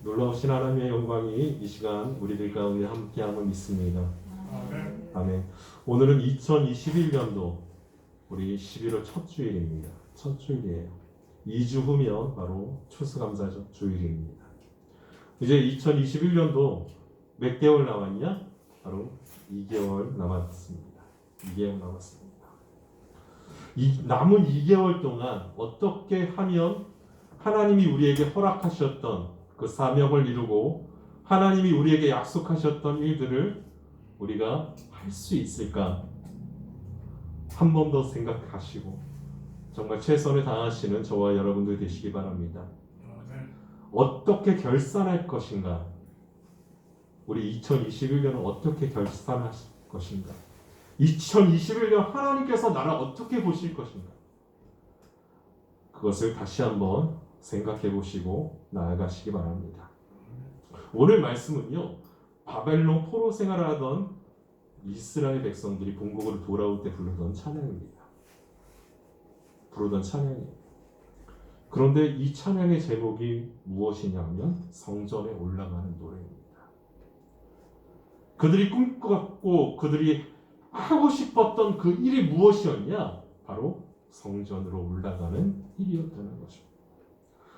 놀라우신 하나님의 영광이 이 시간 우리들 가운데 함께함을 믿습니다. 아멘. 오늘은 2021년도 우리 11월 첫 주일입니다. 첫 주일이에요. 2주 후면 바로 추수감사 주일입니다. 이제 2021년도 몇 개월 남았냐? 바로 2개월 남았습니다. 2개월 남았습니다. 이 남은 2개월 동안 어떻게 하면 하나님이 우리에게 허락하셨던 그 사명을 이루고 하나님이 우리에게 약속하셨던 일들을 우리가 할 수 있을까? 한 번 더 생각하시고 정말 최선을 다하시는 저와 여러분들 되시기 바랍니다. 어떻게 결산할 것인가? 우리 2021년은 어떻게 결산하실 것인가? 2021년 하나님께서 나를 어떻게 보실 것인가? 그것을 다시 한번 생각해 보시고 나아가시기 바랍니다. 오늘 말씀은요, 바벨론 포로 생활하던 이스라엘 백성들이 본국으로 돌아올 때 부르던 찬양입니다. 부르던 찬양이에요. 그런데 이 찬양의 제목이 무엇이냐면 성전에 올라가는 노래입니다. 그들이 꿈꿔갖고 그들이 하고 싶었던 그 일이 무엇이었냐? 바로 성전으로 올라가는 일이었다는 것입니다.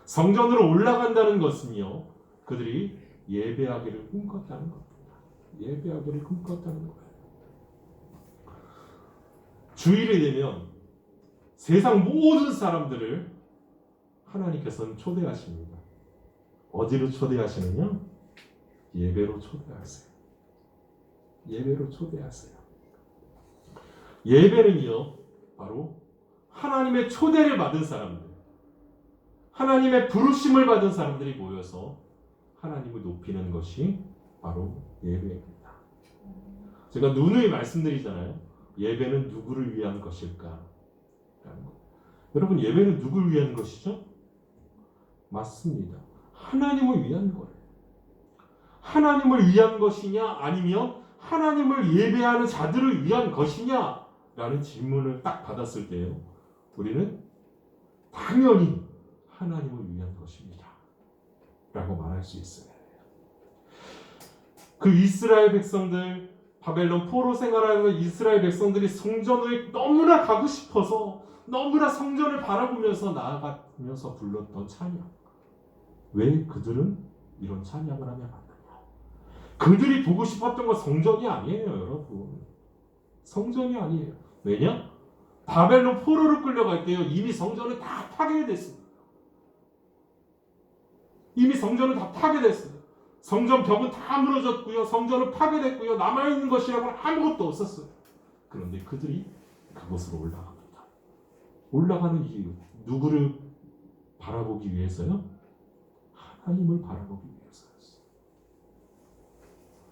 성전으로 올라간다는 것은요, 그들이 예배하기를 꿈꿨다는 겁니다. 예배하기를 꿈꿨다는 거예요. 주일이 되면 세상 모든 사람들을 하나님께서는 초대하십니다. 어디로 초대하시느냐? 예배로 초대하세요. 예배로 초대하세요. 예배는요, 바로 하나님의 초대를 받은 사람들, 하나님의 부르심을 받은 사람들이 모여서 하나님을 높이는 것이 바로 예배입니다. 제가 누누이 말씀드리잖아요. 예배는 누구를 위한 것일까? 라는 거. 여러분, 예배는 누구를 위한 것이죠? 맞습니다. 하나님을 위한 거예요. 하나님을 위한 것이냐 아니면 하나님을 예배하는 자들을 위한 것이냐? 라는 질문을 딱 받았을 때요, 우리는 당연히 하나님을 위한 것입니다. 라고 말할 수 있어요. 그 이스라엘 백성들, 바벨론 포로 생활하는 이스라엘 백성들이 성전에 너무나 가고 싶어서 너무나 성전을 바라보면서 나아가면서 불렀던 찬양. 왜 그들은 이런 찬양을 하며 갔느냐? 그들이 보고 싶었던 건 성전이 아니에요, 여러분. 성전이 아니에요. 왜냐? 바벨론 포로로 끌려갈 때요, 이미 성전은 다 파괴됐습니다. 이미 성전은 다 파괴됐어요. 성전 벽은 다 무너졌고요. 성전은 파괴됐고요. 남아있는 것이라고는 아무것도 없었어요. 그런데 그들이 그곳으로 올라갑니다. 올라가는 이유, 누구를 바라보기 위해서요? 하나님을 바라보기 위해서였어요.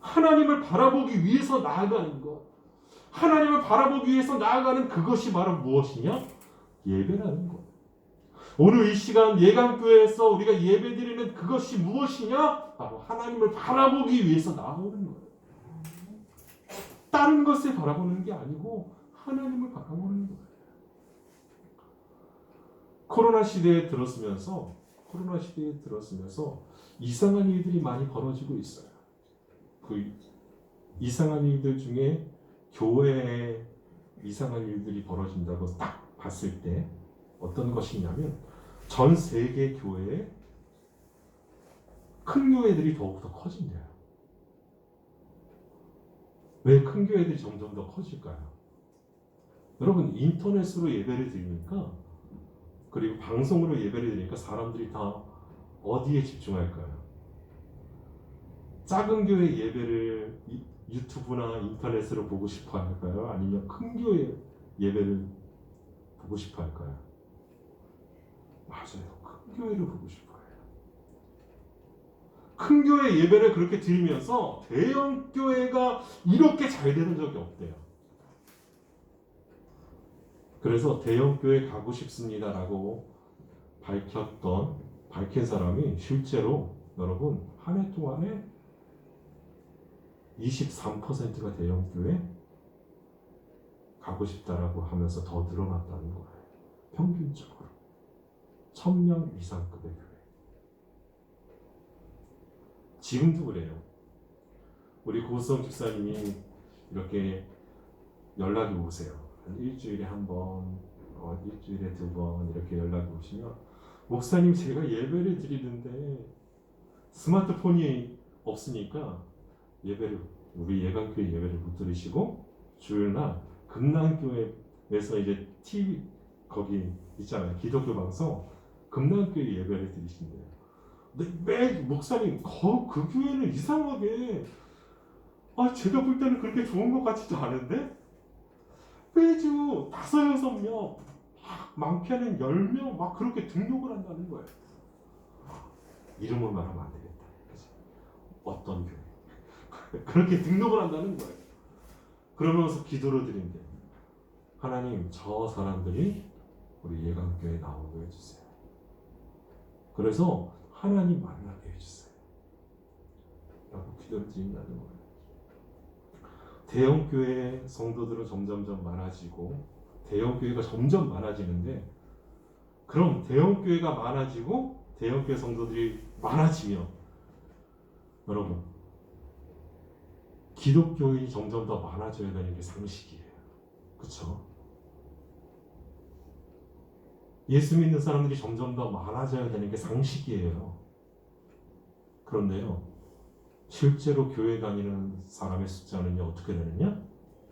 하나님을 바라보기 위해서 나아가는 것, 하나님을 바라보기 위해서 나아가는 그것이 바로 무엇이냐? 예배라는 것. 오늘 이 시간 예강교회에서 우리가 예배드리는 그것이 무엇이냐? 바로 하나님을 바라보기 위해서 나오는 거예요. 다른 것을 바라보는 게 아니고 하나님을 바라보는 거예요. 코로나 시대에 들었으면서 이상한 일들이 많이 벌어지고 있어요. 그 이상한 일들 중에 교회에 이상한 일들이 벌어진다고 딱 봤을 때 어떤 것이냐면 전 세계 교회에 큰 교회들이 더욱더 커진대요. 왜 큰 교회들이 점점 더 커질까요? 여러분, 인터넷으로 예배를 드리니까, 그리고 방송으로 예배를 드리니까 사람들이 다 어디에 집중할까요? 작은 교회 예배를 유튜브나 인터넷으로 보고 싶어 할까요? 아니면 큰 교회 예배를 보고 싶어 할까요? 맞아요. 큰 교회를 보고 싶어요. 큰 교회 예배를 그렇게 드리면서 대형 교회가 이렇게 잘 되는 적이 없대요. 그래서 대형 교회 가고 싶습니다라고 밝힌 사람이 실제로 여러분 한 해 동안에 23%가 대형 교회 가고 싶다라고 하면서 더 늘어났다는 거예요. 평균적으로 1000명 이상급의 교회. 지금도 그래요. 우리 고우성 집사님이 이렇게 연락이 오세요. 한 일주일에 한 번, 일주일에 두 번 이렇게 연락이 오시면 목사님 제가 예배를 드리는데 스마트폰이 없으니까 우리 예강교회 예배를 못 들으시고 주일날 금난교회에서 이제 TV 거기 있잖아요. 기독교 방송 금난교회 예배를 드리신대요. 근데 매 목사님 그 교회는 이상하게 제가 볼 때는 그렇게 좋은 것 같지도 않은데 매주 5, 6명 많게는 10명 막 그렇게 등록을 한다는 거예요. 이름을 말하면 안 되겠다. 그치? 어떤 교회 그렇게 등록을 한다는 거예요. 그러면서 기도를 드린대. 하나님 저 사람들이 우리 예강교회에 나오게 해주세요. 그래서 하나님 만나게 해주세요 라고 기도를 드린다는 거예요. 대형교회 성도들은 점점점 많아지고 대형교회가 점점 많아지는데 그럼 대형교회가 많아지고 대형교회 성도들이 많아지면 여러분 기독교인이 점점 더 많아져야 되는 게 상식이에요. 그렇죠? 예수 믿는 사람들이 점점 더 많아져야 되는 게 상식이에요. 그런데요, 실제로 교회 다니는 사람의 숫자는요 어떻게 되느냐?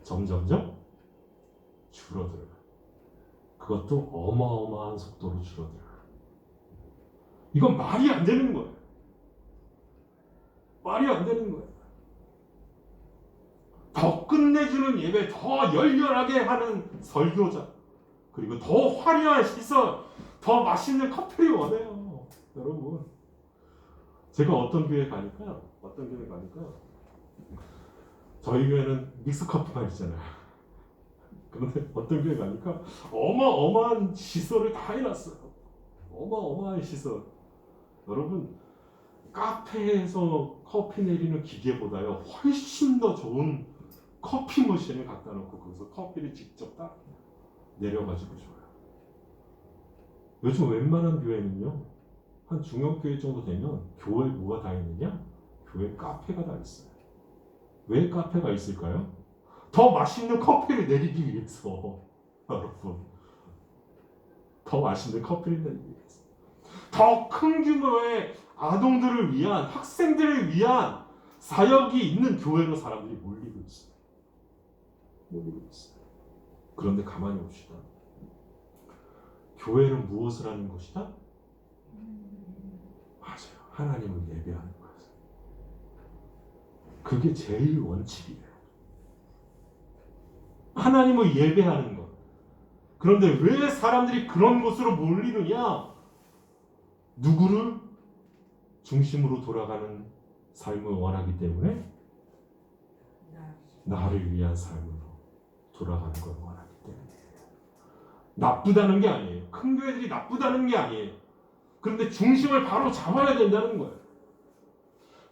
점점점 줄어들어요. 그것도 어마어마한 속도로 줄어들어요. 이건 말이 안 되는 거예요. 말이 안 되는 거예요. 더 끝내주는 예배, 더 열렬하게 하는 설교자, 그리고 더 화려한 시설, 더 맛있는 커피를 원해요. 여러분, 제가 어떤 교회 가니까 저희 교회는 믹스커피만 있잖아요. 그런데 어떤 교회 가니까 어마어마한 시설을 다 해놨어요. 어마어마한 시설. 여러분, 카페에서 커피 내리는 기계보다요 훨씬 더 좋은 커피 머신을 갖다 놓고 거기서 커피를 직접 딱 내려가지고 줘요. 요즘 웬만한 교회는요 한 중형교회 정도 되면 교회에 뭐가 다 있느냐? 교회 카페가 다 있어요. 왜 카페가 있을까요? 더 맛있는 커피를 내리기 위해서. 여러분, 더 맛있는 커피를 내리기 위해서, 더 큰 규모의 아동들을 위한, 학생들을 위한 사역이 있는 교회로 사람들이 몰리고 있어요. 그런데 가만히 봅시다. 교회는 무엇을 하는 것이다? 맞아요. 하나님을 예배하는 거예요. 그게 제일 원칙이에요. 하나님을 예배하는 것. 그런데 왜 사람들이 그런 곳으로 몰리느냐? 누구를 중심으로 돌아가는 삶을 원하기 때문에 나를 위한 삶으로 돌아가는 걸 원하기 때문이에요. 나쁘다는 게 아니에요. 큰 교회들이 나쁘다는 게 아니에요. 그런데 중심을 바로 잡아야 된다는 거예요.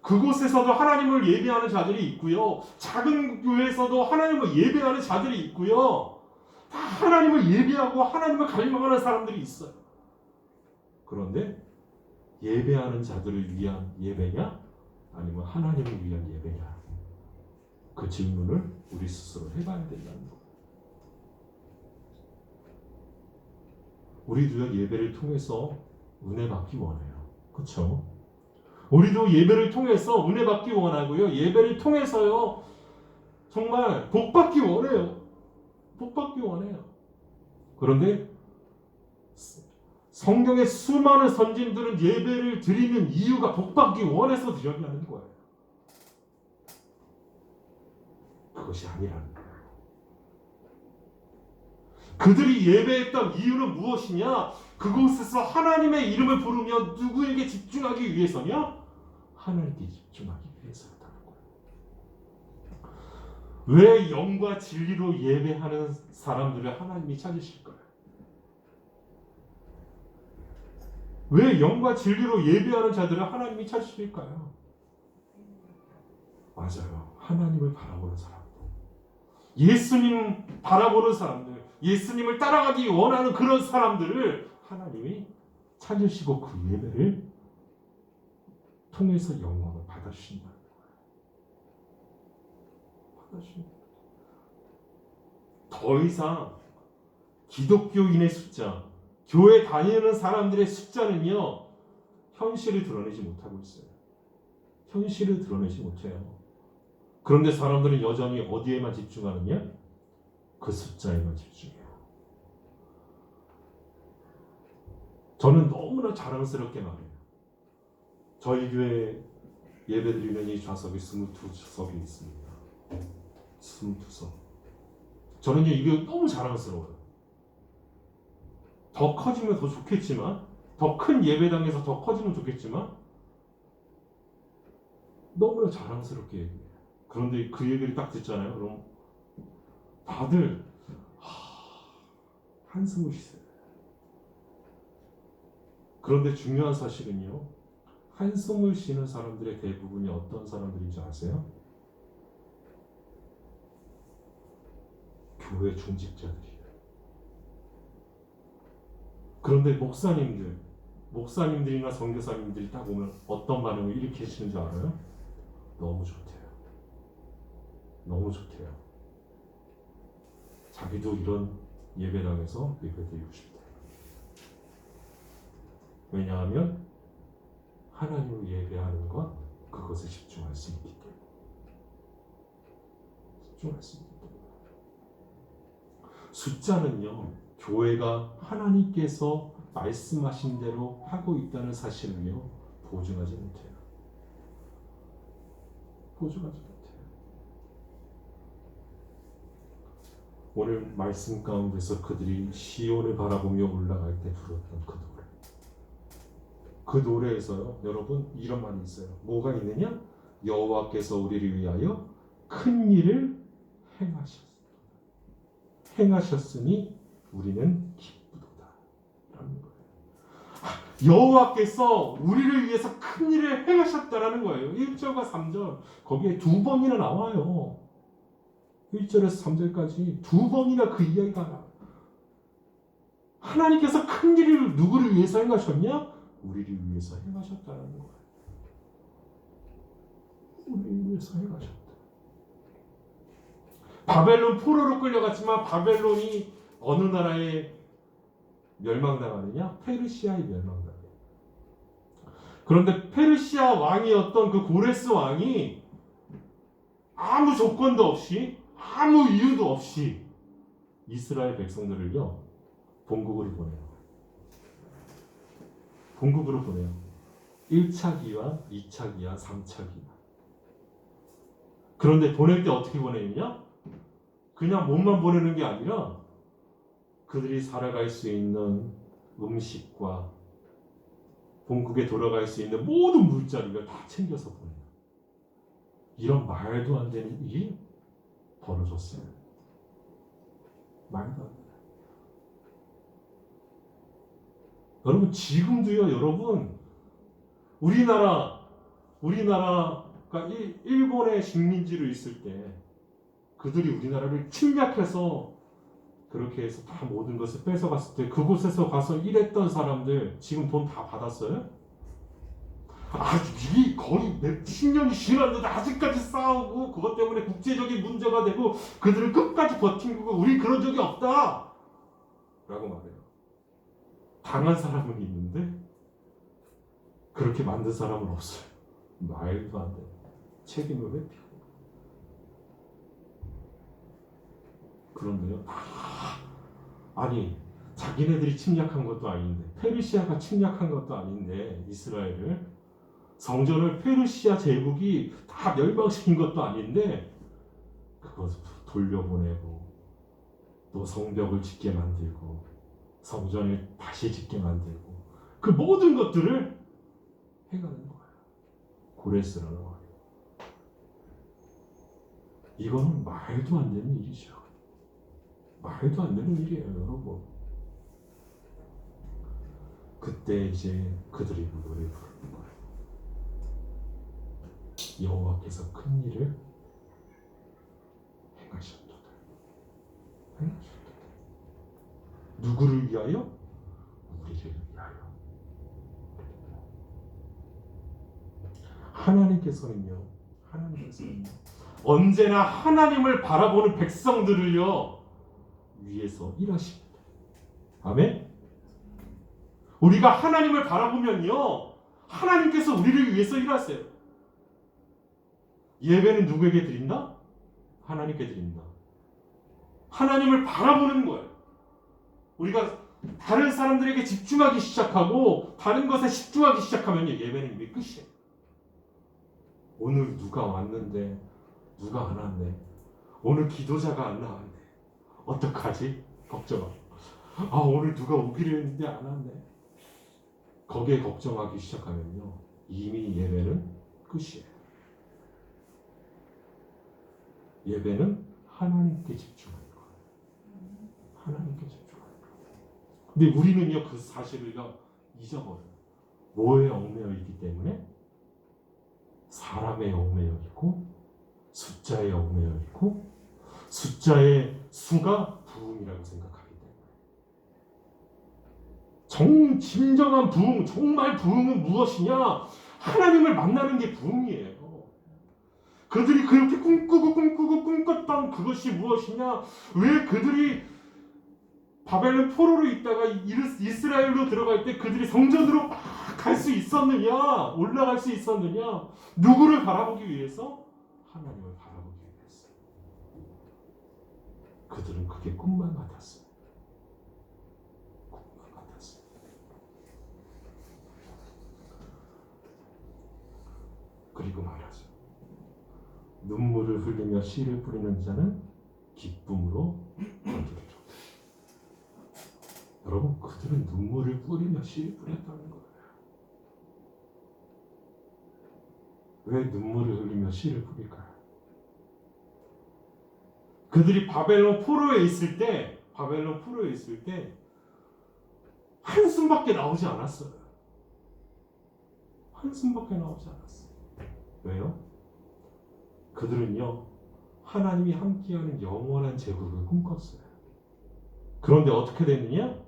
그곳에서도 하나님을 예배하는 자들이 있고요. 작은 교회에서도 하나님을 예배하는 자들이 있고요. 다 하나님을 예배하고 하나님을 갈망하는 사람들이 있어요. 그런데 예배하는 자들을 위한 예배냐? 아니면 하나님을 위한 예배냐? 그 질문을 우리 스스로 해봐야 된다는 거예요. 우리도 예배를 통해서 은혜 받기 원해요. 그렇죠? 우리도 예배를 통해서 은혜 받기 원하고요. 예배를 통해서요. 정말 복 받기 원해요. 복 받기 원해요. 그런데 성경의 수많은 선진들은 예배를 드리는 이유가 복 받기 원해서 드렸냐는 거예요. 그것이 아니라는 거예요. 그들이 예배했던 이유는 무엇이냐? 그곳에서 하나님의 이름을 부르며 누구에게 집중하기 위해서냐? 하나님께 집중하기 위해서였다는 거예요. 왜 영과 진리로 예배하는 사람들을 하나님이 찾으실까요? 왜 영과 진리로 예배하는 자들을 하나님이 찾으실까요? 맞아요. 하나님을 바라보는 사람들, 예수님 바라보는 사람들, 예수님을 따라가기 원하는 그런 사람들을 하나님이 찾으시고 그 예배를 통해서 영광을 받아주신다. 더 이상 기독교인의 숫자, 교회 다니는 사람들의 숫자는요, 현실을 드러내지 못하고 있어요. 현실을 드러내지 못해요. 그런데 사람들은 여전히 어디에만 집중하느냐? 그 숫자에만 집중해요. 저는 너무나 자랑스럽게 말해요. 저희 교회 예배드리는 이 좌석이 22석이 있습니다. 22석. 저는 이게 너무 자랑스러워요. 더 커지면 더 좋겠지만, 더 큰 예배당에서 더 커지면 좋겠지만, 너무나 자랑스럽게 얘기해요. 그런데 그 얘기를 딱 듣잖아요. 그럼 다들 한숨을 쉬세요. 그런데 중요한 사실은요, 한숨을 쉬는 사람들의 대부분이 어떤 사람들인지 아세요? 교회 중직자들이에요. 그런데 목사님들이나 선교사님들이 딱 오면 어떤 반응을 일으키시는 줄 알아요? 너무 좋대요. 너무 좋대요. 자기도 이런 예배당에서 예배드리고 싶대요. 왜냐하면 하나님을 예배하는 것, 그것에 집중할 수 있기 때문에. 집중할 수 있기 때문에. 숫자는요, 교회가 하나님께서 말씀하신 대로 하고 있다는 사실을요, 보증하지 못해요. 보증하지 못해요. 오늘 말씀 가운데서 그들이 시온을 바라보며 올라갈 때 부르던 그 노래. 그 노래에서요, 여러분 이런 말이 있어요. 뭐가 있느냐? 여호와께서 우리를 위하여 큰 일을 행하셨으니 우리는 기쁘도다. 라는 거예요. 여호와께서 우리를 위해서 큰 일을 행하셨다라는 거예요. 1절과 3절 거기에 두 번이나 나와요. 1절에서 3절까지 두 번이나 그 이야기가 나와요. 하나님께서 큰 일을 누구를 위해서 행하셨냐? 우리를 위해서 행하셨다는 거예요. 우리를 위해서 행하셨다. 바벨론 포로로 끌려갔지만 바벨론이 어느 나라에 멸망당하느냐? 페르시아에 멸망당해요. 그런데 페르시아 왕이었던 그 고레스 왕이 아무 조건도 없이, 아무 이유도 없이 이스라엘 백성들을요, 본국으로 보내요. 본국으로 보내요. 1차 기한, 2차 기한, 3차 기한. 그런데 보낼 때 어떻게 보내느냐? 그냥 몸만 보내는 게 아니라 그들이 살아갈 수 있는 음식과 본국에 돌아갈 수 있는 모든 물자리를 다 챙겨서 보내요. 이런 말도 안 되는 일이 벌어졌어요. 말도 안 돼요. 여러분 지금도요, 여러분 우리나라가 일본의 식민지로 있을 때 그들이 우리나라를 침략해서 그렇게 해서 다 모든 것을 뺏어갔을 때 그곳에서 가서 일했던 사람들 지금 돈 다 받았어요? 이게 거의 몇십 년이 지났는데 아직까지 싸우고 그것 때문에 국제적인 문제가 되고 그들을 끝까지 버티고 우리 그런 적이 없다 라고 말해요. 당한 사람은 있는데 그렇게 만든 사람은 없어요. 말도 안 돼요. 책임을 회피하고. 그런데요, 아니 자기네들이 침략한 것도 아닌데, 페르시아가 침략한 것도 아닌데, 이스라엘을 성전을 페르시아 제국이 다 멸망시킨 것도 아닌데 그것을 돌려보내고 또 성벽을 짓게 만들고 성전을 다시 짓게 만들고 그 모든 것들을 해가는 거예요. 고레스라는 말이에요. 이거는 말도 안 되는 일이죠. 말도 안 되는 일이에요, 여러분. 그때 이제 그들이 노래 부르는 거예요. 여호와께서 큰 일을 행하셨도다. 누구를 위하여? 우리를 위하여. 하나님께서는요, 언제나 하나님을 바라보는 백성들을요 위해서 일하십니다. 아멘. 우리가 하나님을 바라보면요 하나님께서 우리를 위해서 일하세요. 예배는 누구에게 드린다? 하나님께 드린다. 하나님을 바라보는 거예요. 우리가 다른 사람들에게 집중하기 시작하고 다른 것에 집중하기 시작하면 예배는 이미 끝이에요. 오늘 누가 왔는데 누가 안 왔네. 오늘 기도자가 안 나왔네. 어떡하지? 걱정하고. 오늘 누가 오기로 했는데 안 왔네. 거기에 걱정하기 시작하면요 이미 예배는 끝이에요. 예배는 하나님께 집중하는 거예요. 하나님께 집중하는 거예요. 근데 우리는요 그 사실을 잊어버려요. 뭐에 얽매여 있기 때문에? 사람에 얽매여 있고 숫자에 얽매여 있고 숫자의 수가 부흥이라고 생각하기 때문에. 진정한 부흥, 정말 부흥은 무엇이냐? 하나님을 만나는 게 부흥이에요. 그들이 그렇게 꿈꿨던 그것이 무엇이냐? 왜 그들이 바벨론 포로로 있다가 이스라엘로 들어갈 때 그들이 성전으로 막 갈 수 있었느냐? 올라갈 수 있었느냐? 누구를 바라보기 위해서? 하나님을 바라보기 위해서. 그들은 그게 꿈만 같았어요. 꿈만 같았어요. 그리고 말하죠. 눈물을 흘리며 씨를 뿌리는 자는 기쁨으로 거두리라. 여러분, 그들은 눈물을 뿌리며 씨를 뿌렸다는 거예요. 왜 눈물을 흘리며 씨를 뿌릴까요? 그들이 바벨론 포로에 있을 때 한숨밖에 나오지 않았어요. 한숨밖에 나오지 않았어요. 왜요? 그들은요 하나님이 함께하는 영원한 제국을 꿈꿨어요. 그런데 어떻게 됐느냐?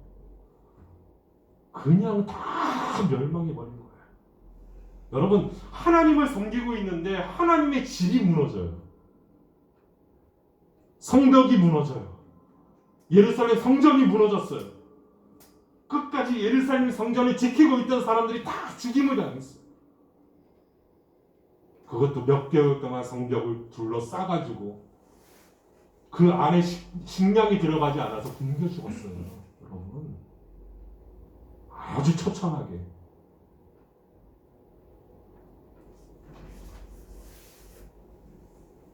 그냥 다 멸망해버린 거예요. 여러분, 하나님을 섬기고 있는데 하나님의 질이 무너져요. 성벽이 무너져요. 예루살렘 성전이 무너졌어요. 끝까지 예루살렘 성전을 지키고 있던 사람들이 다 죽임을 당했어요. 그것도 몇 개월 동안 성벽을 둘러싸가지고 그 안에 식량이 들어가지 않아서 굶겨 죽었어요. 여러분, 아주 처참하게.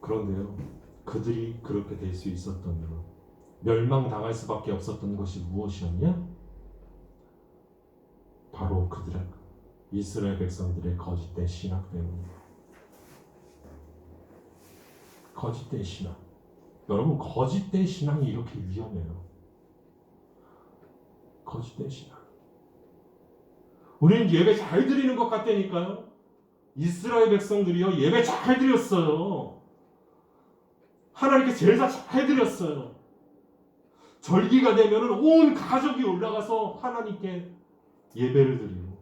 그런데요, 그들이 그렇게 될 수 있었던 이유, 멸망당할 수밖에 없었던 것이 무엇이었냐? 바로 그들의 이스라엘 백성들의 거짓된 신앙 때문이에요. 거짓된 신앙. 여러분, 거짓된 신앙이 이렇게 위험해요. 거짓된 신앙. 우리는 예배 잘 드리는 것 같다니까요. 이스라엘 백성들이요 예배 잘 드렸어요. 하나님께 제사 잘 드렸어요. 절기가 되면은 온 가족이 올라가서 하나님께 예배를 드리고,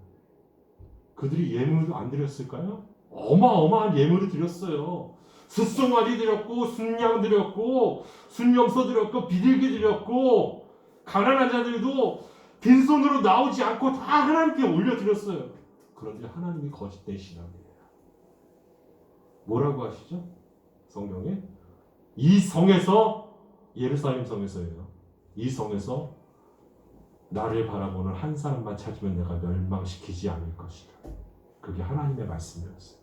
그들이 예물도 안 드렸을까요? 어마어마한 예물을 드렸어요. 숫송아지 드렸고, 순양 드렸고, 순염소 드렸고, 비둘기 드렸고, 가난한 자들도 빈손으로 나오지 않고 다 하나님께 올려드렸어요. 그런데 하나님이 거짓된 신앙이에요. 뭐라고 하시죠? 성경에? 이 성에서, 예루살렘 성에서예요. 이 성에서 나를 바라보는 한 사람만 찾으면 내가 멸망시키지 않을 것이다. 그게 하나님의 말씀이었어요.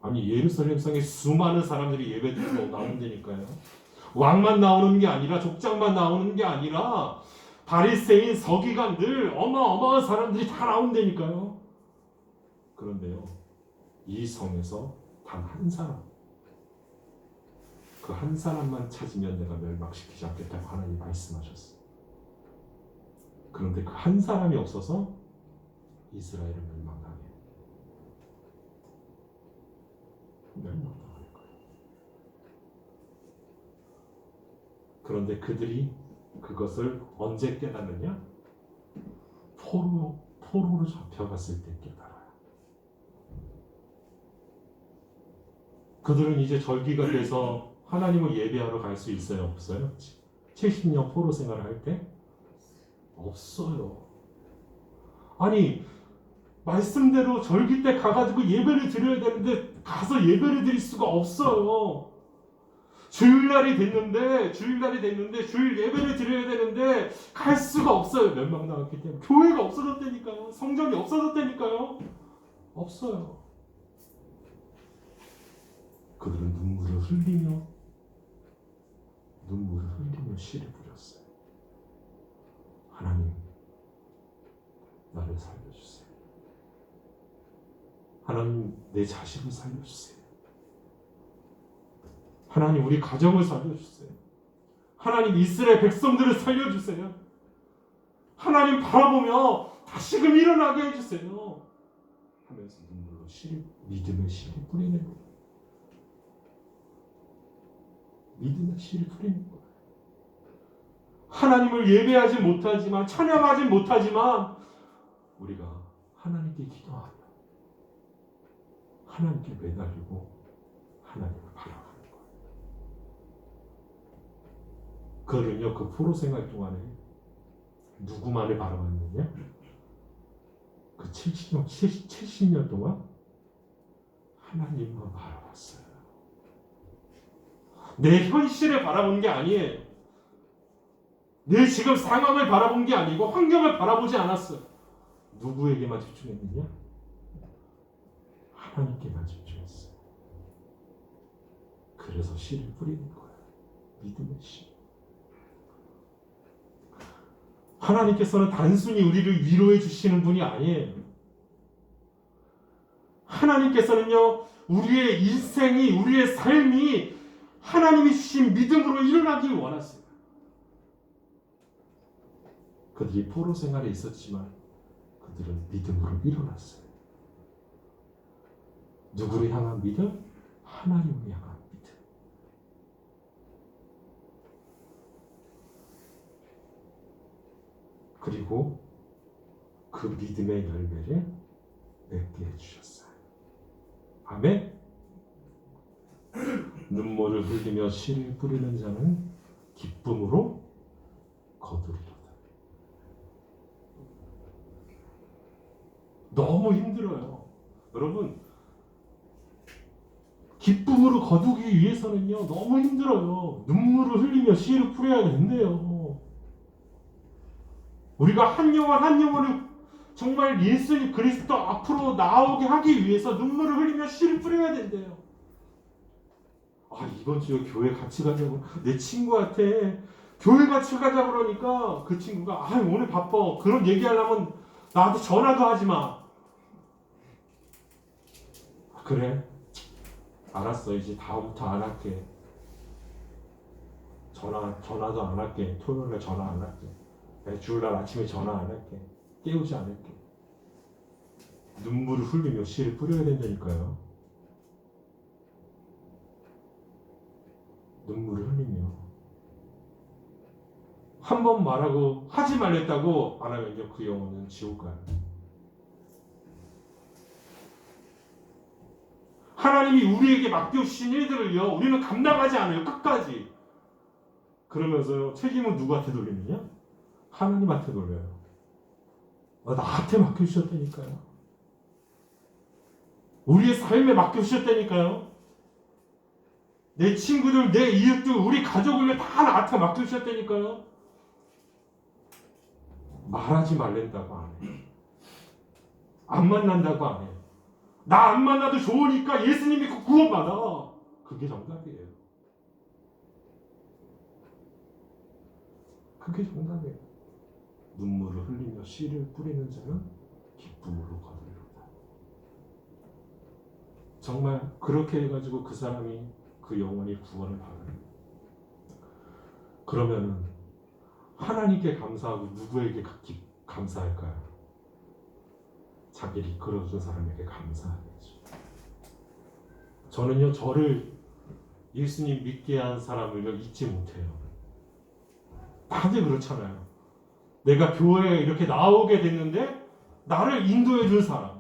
아니, 예루살렘 성에 수많은 사람들이 예배드리러 나온다니까요. 왕만 나오는 게 아니라, 족장만 나오는 게 아니라 바리새인, 서기관들, 어마어마한 사람들이 다 나온다니까요. 그런데요, 이 성에서 단 한 사람, 그 한 사람만 찾으면 내가 멸망시키지 않겠다고 하나님이 말씀하셨어요. 그런데 그 한 사람이 없어서 이스라엘은 멸망당해요. 멸망당할 거예요. 그런데 그들이 그것을 언제 깨닫느냐? 포로로 잡혀갔을 때 깨달아요. 그들은 이제 절기가 돼서 하나님을 예배하러 갈 수 있어요? 없어요? 70년 포로 생활을 할 때? 없어요. 아니, 말씀대로 절기 때 가가지고 예배를 드려야 되는데 가서 예배를 드릴 수가 없어요. 주일날이 됐는데 주일 예배를 드려야 되는데 갈 수가 없어요. 멸망당했기 때문에. 교회가 없어졌다니까요. 성전이 없어졌다니까요. 없어요. 그들은 눈물을 흘리며 씨를 뿌렸어요. 하나님, 나를 살려주세요. 하나님, 내 자식을 살려주세요. 하나님, 우리 가정을 살려주세요. 하나님, 이스라엘 백성들을 살려주세요. 하나님 바라보며 다시금 일어나게 해주세요. 하면서 눈물로 믿음의 씨를 뿌리는 거예요. 믿음의 씨를 뿌리는 거예요. 하나님을 예배하지 못하지만, 찬양하지 못하지만 우리가 하나님께 기도하며 하나님께 매달리고 하나님을 바라보는 거예요. 그러면요, 그 포로 생활 동안에 누구만을 바라봤느냐? 그 70년 동안 하나님만 바라봤어요. 내 현실을 바라본 게 아니에요. 내 지금 상황을 바라본 게 아니고 환경을 바라보지 않았어요. 누구에게만 집중했느냐? 하나님께만 집중했어요. 그래서 씨를 뿌리는 거예요. 믿음의 씨. 하나님께서는 단순히 우리를 위로해 주시는 분이 아니에요. 하나님께서는요, 우리의 인생이, 우리의 삶이 하나님이 주신 믿음으로 일어나길 원하세요. 그들이 포로 생활에 있었지만 그들은 믿음으로 일어났어요. 누구를 향한 믿음? 하나님을 향한 믿음. 그리고 그 믿음의 열매를 맺게 해주셨어요. 아멘? 눈물을 흘리며 씨를 뿌리는 자는 기쁨으로 거두리로다. 너무 힘들어요. 여러분, 기쁨으로 거두기 위해서는요, 너무 힘들어요. 눈물을 흘리며 씨를 뿌려야 된대요. 우리가 한 영혼을 정말 예수님 그리스도 앞으로 나오게 하기 위해서 눈물을 흘리며 씨를 뿌려야 된대요. 아, 이번 주에 교회 같이 가자고 내 친구한테 교회 같이 가자고 그러니까 그 친구가 아, 오늘 바빠. 그런 얘기하려면 나한테 전화도 하지 마. 그래? 알았어. 이제 다음부터 안 할게. 전화도 안 할게. 토요일에 전화 안 할게. 주일날 아침에 전화 안 할게. 깨우지 않을게. 눈물을 흘리며 씨를 뿌려야 된다니까요. 눈물을 흘리며. 한 번 말하고 하지 말랬다고 안 하면요, 그 영혼은 지옥 가요. 하나님이 우리에게 맡겨주신 일들을요, 우리는 감당하지 않아요. 끝까지. 그러면서요, 책임은 누구한테 돌리느냐? 하나님한테 돌려요. 나한테 맡겨주셨다니까요. 우리의 삶에 맡겨주셨다니까요. 내 친구들, 내 이웃들, 우리 가족을 다 나한테 맡겨주셨다니까요. 말하지 말랜다고 안 해. 안 만난다고 안 해. 나 안 만나도 좋으니까 예수님 믿고 구원받아. 그게 정답이에요. 그게 정답이에요. 눈물을 흘리며 씨를 뿌리는 자는 기쁨으로 거두리로다. 정말 그렇게 해가지고 그 사람이, 그 영혼이 구원을 받아요. 그러면은 하나님께 감사하고 누구에게 감사할까요? 자기를 이끌어준 사람에게 감사하겠죠. 저는요, 저를 예수님 믿게 한 사람을요, 잊지 못해요. 다들 그렇잖아요. 내가 교회에 이렇게 나오게 됐는데 나를 인도해 준 사람,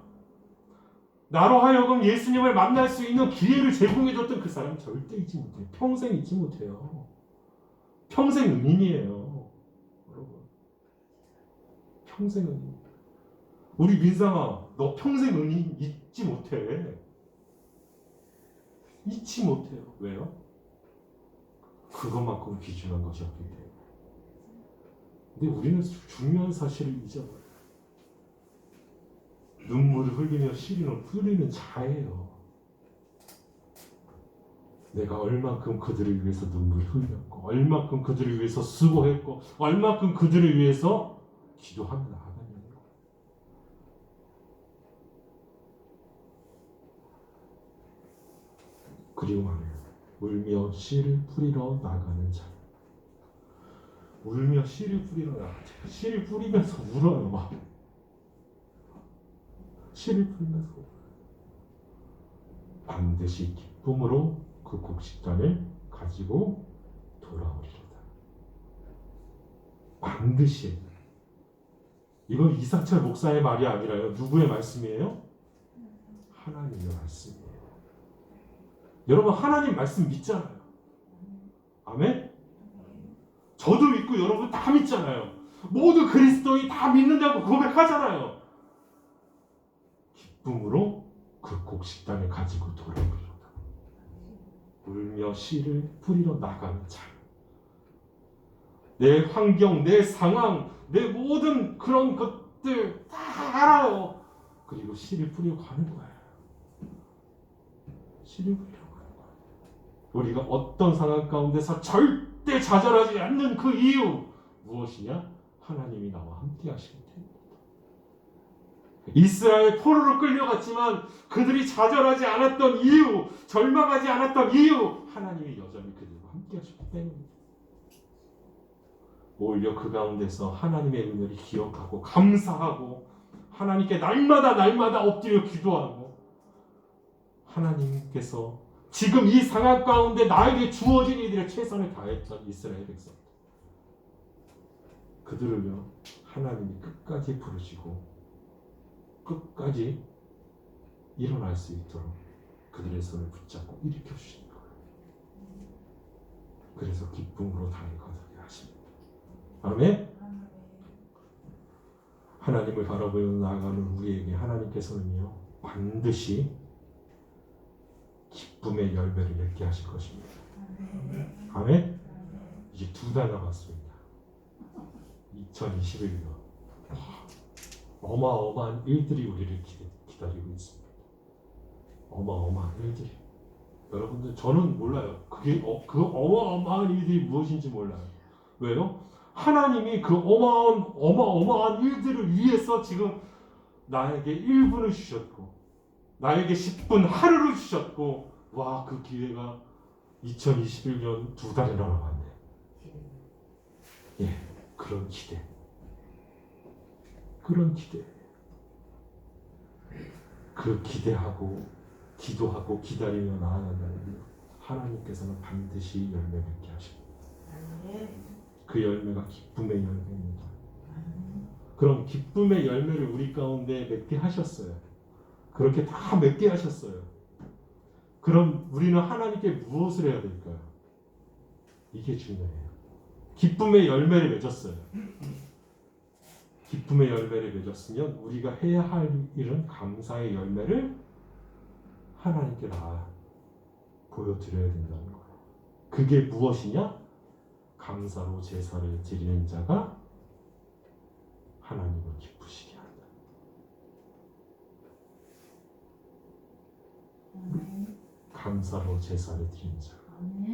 나로 하여금 예수님을 만날 수 있는 기회를 제공해줬던 그 사람 절대 잊지 못해요. 평생 잊지 못해요. 평생 은인이에요. 여러분. 평생 은인. 우리 민상아, 너 평생 은인 잊지 못해. 잊지 못해요. 왜요? 그것만큼 귀중한 것이 없기 때문에. 근데 우리는 중요한 사실을 잊어버려요. 눈물을 흘리며 뿌리는 자예요. 내가 얼만큼 그들을 위해서 눈물을 흘렸고, 얼만큼 그들을 위해서 수고했고, 얼만큼 그들을 위해서 기도하며 나아가는 거예요. 그리고 말해요. 울며 씨를 뿌리러 나가는 자. 울며 씨를 뿌리러 나가는 자. 씨를 뿌리면서 울어요. 막. 씨를 뿌리면서 반드시 기쁨으로 그 곡식단을 가지고 돌아오리로다. 반드시. 이건 이사철 목사의 말이 아니라요. 누구의 말씀이에요? 하나님의 말씀이에요. 여러분 하나님 말씀 믿잖아요. 아멘? 저도 믿고 여러분 다 믿잖아요. 모두 그리스도인 다 믿는다고 고백하잖아요. 기쁨으로 그 곡식단을 가지고 돌아오리로다. 울며 씨를 뿌리러 나가는 자. 내 환경, 내 상황, 내 모든 그런 것들 다 알아요. 그리고 씨를 뿌리러 가는 거예요. 씨를 뿌리러 가는 거예요. 우리가 어떤 상황 가운데서 절대 좌절하지 않는 그 이유 무엇이냐? 하나님이 나와 함께 하시기 때문입니다. 이스라엘 포로로 끌려갔지만 그들이 좌절하지 않았던 이유, 절망하지 않았던 이유, 하나님이 여전히 그들과 함께 하셨기 때문입니다. 오히려 그 가운데서 하나님의 은혜를 기억하고 감사하고 하나님께 날마다 엎드려 기도하고 하나님께서 지금 이 상황 가운데 나에게 주어진 이들의 최선을 다했던 이스라엘 백성들, 그들을요 하나님이 끝까지 부르시고 끝까지 일어날 수 있도록 그들의 손을 붙잡고 일으켜 주신 거예요. 그래서 기쁨으로 다리 거두게 하십니다. 아멘. 하나님을 바라보며 나아가는 우리에게 하나님께서는요 반드시 기쁨의 열매를 맺게 하실 것입니다. 아멘. 이제 2달 남았습니다. 2021년 어마어마한 일들이 우리를 기다리고 있습니다. 어마어마한 일들이. 여러분들 저는 몰라요. 그 어마어마한 일들이 무엇인지 몰라요. 왜요? 하나님이 그 어마어마한 일들을 위해서 지금 나에게 1분을 주셨고 나에게 10분 하루를 주셨고 와, 그 기회가 2021년 2달이나 남았네. 예, 그런 기대. 그 기대하고 기도하고 기다리며 나아간다면 하나님께서는 반드시 열매 맺게 하십니다. 그 열매가 기쁨의 열매입니다. 그럼 기쁨의 열매를 우리 가운데 맺게 하셨어요. 그렇게 다 맺게 하셨어요. 그럼 우리는 하나님께 무엇을 해야 될까요? 이게 중요해요. 기쁨의 열매를 맺었어요. 기쁨의 열매를 맺었으면 우리가 해야 할 일은 감사의 열매를 하나님께 보여드려야 된다는 거예요. 그게 무엇이냐? 감사로 제사를 드리는 자가 하나님을 기쁘시게 한다. 감사로 제사를 드리는 자,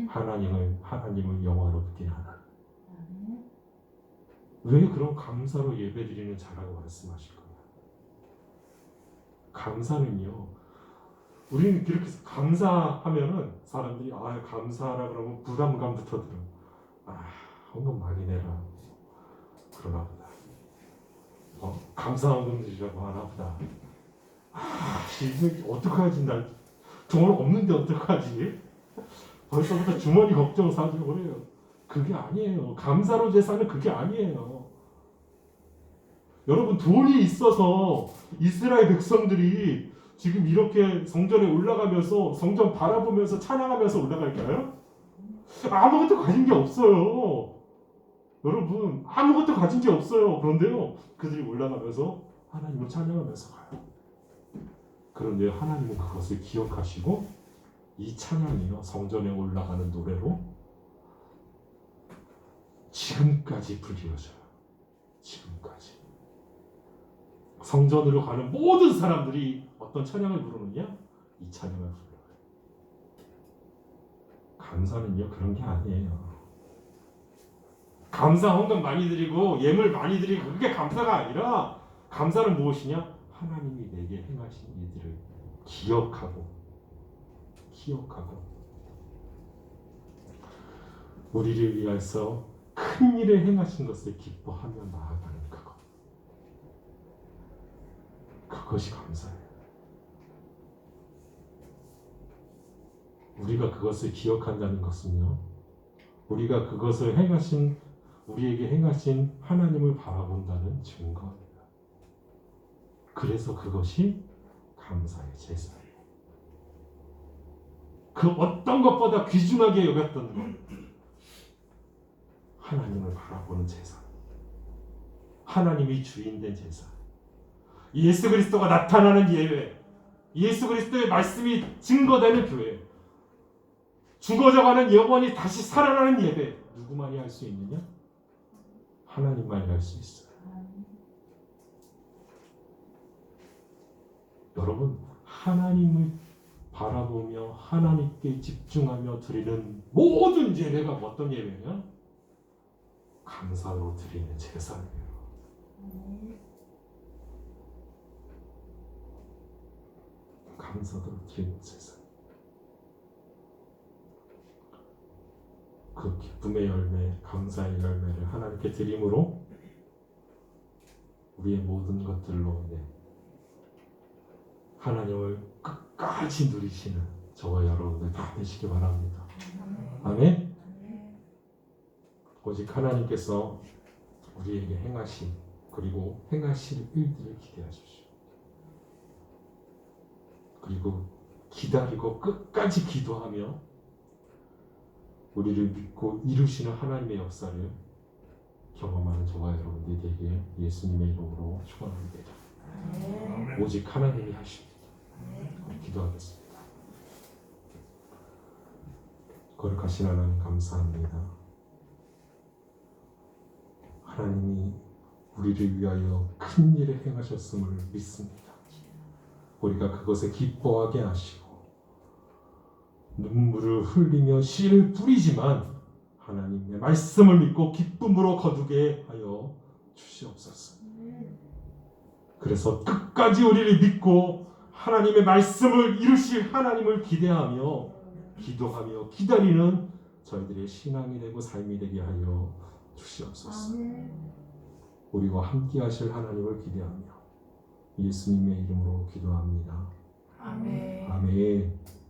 하나님을 영화롭게 하라. 왜 그런 감사로 예배드리는 자라고 말씀하실 거예요? 감사는요, 우리는 그렇게 감사하면은 사람들이 감사하라 그러면 부담감부터 들어. 헌금 많이 내라. 그러나 보다. 감사 헌금들이라고 하나 보다. 이거 어떡하지? 나 돈 없는데 어떡하지? 벌써부터 주머니 걱정 사주고 그래요. 그게 아니에요. 감사로 제사는 그게 아니에요. 여러분 돈이 있어서 이스라엘 백성들이 지금 이렇게 성전에 올라가면서 성전 바라보면서 찬양하면서 올라갈까요? 아무것도 가진 게 없어요. 여러분 아무것도 가진 게 없어요. 그런데요 그들이 올라가면서 하나님을 찬양하면서 가요. 그런데 하나님은 그것을 기억하시고 이 찬양이요 성전에 올라가는 노래로 지금까지 불리워져요. 지금까지 성전으로 가는 모든 사람들이 어떤 찬양을 부르느냐? 이 찬양을 불러요. 감사는요 그런 게 아니에요. 감사 헌금 많이 드리고 예물 많이 드리고 그게 감사가 아니라 감사는 무엇이냐? 하나님이 내게 행하신 일들을 기억하고 우리를 위해서 큰 일을 행하신 것을 기뻐하며 나아가는 그것이 감사예요. 우리가 그것을 기억한다는 것은요 우리가 그것을 우리에게 행하신 하나님을 바라본다는 증거입니다. 그래서 그것이 감사의 제사예요. 그 어떤 것보다 귀중하게 여겼던 것, 하나님을 바라보는 제사, 하나님이 주인된 제사, 예수 그리스도가 나타나는 예배, 예수 그리스도의 말씀이 증거되는 교회, 죽어져가는 영혼이 다시 살아나는 예배, 누구만이 할 수 있느냐? 하나님만이 할 수 있어요. 여러분 하나님을 바라보며 하나님께 집중하며 드리는 모든 예배가 어떤 예배냐? 감사로 드리는 제사예요. 감사로 드리는 제사. 그 기쁨의 열매, 감사의 열매를 하나님께 드림으로 우리의 모든 것들로 하나님을 끝까지 누리시는 저와 여러분들 다 되시기 바랍니다. 아멘. 오직 하나님께서 우리에게 행하신 그리고 행하실 일들을 기대하십시오. 그리고 기다리고 끝까지 기도하며 우리를 믿고 이루시는 하나님의 역사를 경험하는 저와 여러분들이 되게 예수님의 이름으로 축원합니다. 오직 하나님이 하십니다. 기도하겠습니다. 거룩하신 하나님 감사합니다. 하나님이 우리를 위하여 큰 일을 행하셨음을 믿습니다. 우리가 그것에 기뻐하게 하시고 눈물을 흘리며 씨를 뿌리지만 하나님의 말씀을 믿고 기쁨으로 거두게 하여 주시옵소서. 그래서 끝까지 우리를 믿고 하나님의 말씀을 이루실 하나님을 기대하며 기도하며 기다리는 저희들의 신앙이 되고 삶이 되게 하여 주시옵소서. 우리와 함께 하실 하나님을 기대하며 예수님의 이름으로 기도합니다. 아멘. 아멘.